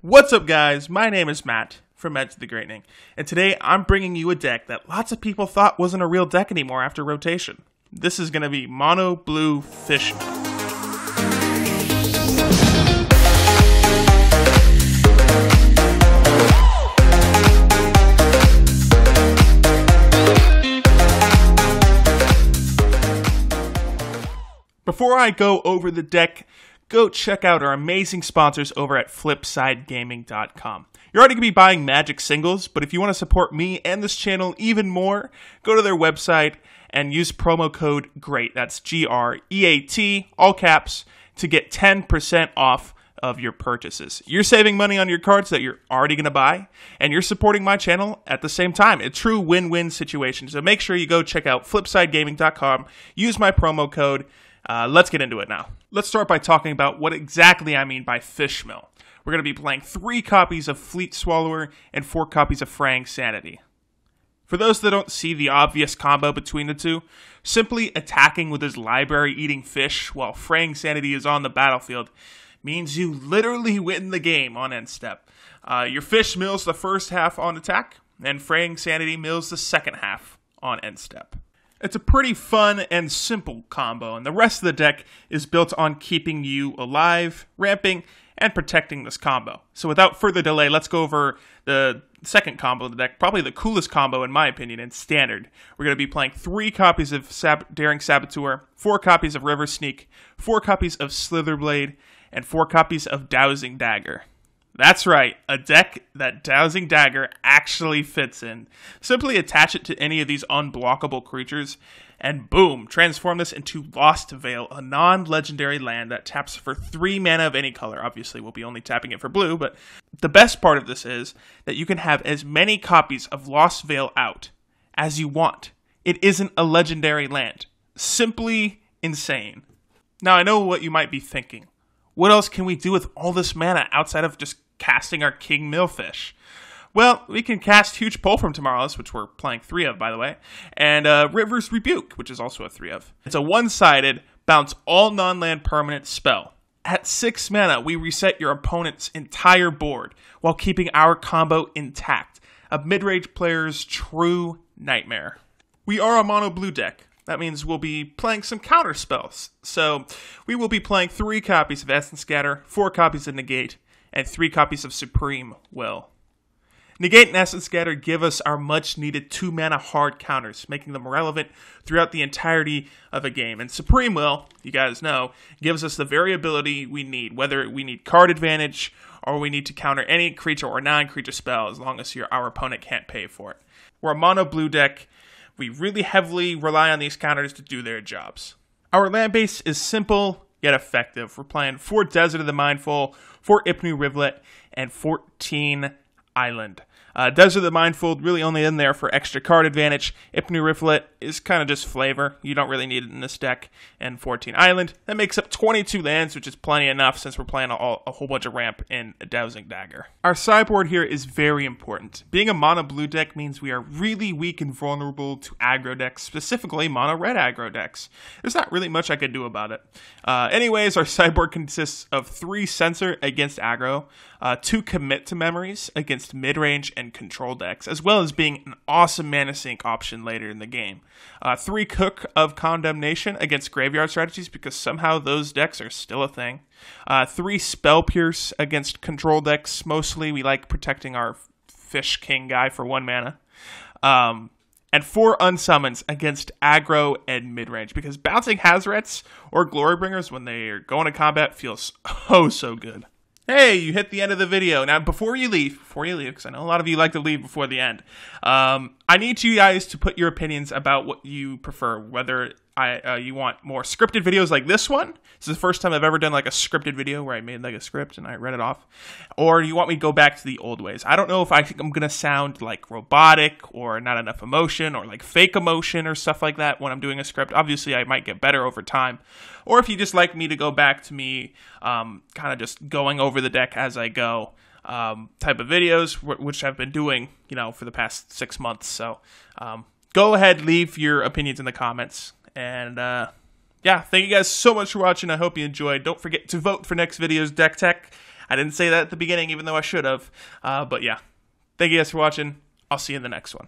What's up, guys? My name is Matt from Edge of the Greatening, and today I'm bringing you a deck that lots of people thought wasn't a real deck anymore after rotation. This is going to be Mono Blue Fishman. Before I go over the deck, go check out our amazing sponsors over at flipsidegaming.com. You're already going to be buying Magic singles, but if you want to support me and this channel even more, go to their website and use promo code GREAT, that's G-R-E-A-T, all caps, to get 10% off of your purchases. You're saving money on your cards that you're already going to buy, and you're supporting my channel at the same time. A true win-win situation. So make sure you go check out flipsidegaming.com, use my promo code. Let's get into it now. Let's start by talking about what exactly I mean by Fishmill. We're going to be playing 3 copies of Fleet Swallower and 4 copies of Fraying Sanity. For those that don't see the obvious combo between the two, simply attacking with his library eating fish while Fraying Sanity is on the battlefield means you literally win the game on end step. Your fish mills the first half on attack, and Fraying Sanity mills the second half on end step. It's a pretty fun and simple combo, and the rest of the deck is built on keeping you alive, ramping, and protecting this combo. So without further delay, let's go over the second combo of the deck, probably the coolest combo in my opinion, in Standard. We're going to be playing 3 copies of Daring Saboteur, 4 copies of River Sneak, 4 copies of Slitherblade, and 4 copies of Dowsing Dagger. That's right, a deck that Dowsing Dagger actually fits in. Simply attach it to any of these unblockable creatures, and boom, transform this into Lost Veil, a non-legendary land that taps for 3 mana of any color. Obviously, we'll be only tapping it for blue, but the best part of this is that you can have as many copies of Lost Veil out as you want. It isn't a legendary land. Simply insane. Now, I know what you might be thinking. What else can we do with all this mana outside of just casting our King Millfish? Well, we can cast Huge Pull from Tomorrow's, which we're playing 3 of, by the way, and River's Rebuke, which is also a 3 of. It's a one-sided, bounce all non-land permanent spell. At 6 mana, we reset your opponent's entire board while keeping our combo intact. A mid-range player's true nightmare. We are a mono blue deck. That means we'll be playing some Counterspells. So we will be playing 3 copies of Essence Scatter, 4 copies of Negate, and 3 copies of Supreme Will. Negate and Essence Scatter give us our much-needed 2-mana hard counters, making them relevant throughout the entirety of a game. And Supreme Will, you guys know, gives us the variability we need, whether we need card advantage or we need to counter any creature or non-creature spell as long as our opponent can't pay for it. We're a mono blue deck. We really heavily rely on these counters to do their jobs. Our land base is simple yet effective. We're playing 4 Desert of the Mindful, 4 Ipnu Rivulet, and 14 Island. Desert of the Mindful really only in there for extra card advantage. Ipnu Rivulet is kind of just flavor. You don't really need it in this deck. And 14 Island, that makes up 22 lands, which is plenty enough since we're playing a whole bunch of ramp in a Dowsing Dagger. Our sideboard here is very important. Being a mono blue deck means we are really weak and vulnerable to aggro decks, specifically mono red aggro decks. There's not really much I could do about it. Anyways, our sideboard consists of 3 Censor against aggro, 2 Commit to Memories against mid-range and control decks, as well as being an awesome mana sink option later in the game. 3 Cook of Condemnation against graveyard strategies, because somehow those decks are still a thing. 3 Spell Pierce against control decks. Mostly we like protecting our Fish King guy for 1 mana. And 4 Unsummons against aggro and midrange, because bouncing Hazrets or Glorybringers when they are going to combat feels oh so good. Hey, you hit the end of the video. Now, before you leave, because I know a lot of you like to leave before the end, I need you guys to put your opinions about what you prefer, whether you want more scripted videos like this one. This is the first time I've ever done like a scripted video where I made like a script and I read it off. Or you want me to go back to the old ways. I don't know if I think I'm going to sound like robotic or not enough emotion or like fake emotion or stuff like that when I'm doing a script. Obviously, I might get better over time. Or if you just like me to go back to me kind of just going over the deck as I go type of videos, which I've been doing, for the past 6 months. So go ahead, leave your opinions in the comments. And yeah, thank you guys so much for watching. I hope you enjoyed. Don't forget to vote for next video's deck tech. I didn't say that at the beginning, even though I should have. But yeah, thank you guys for watching. I'll see you in the next one.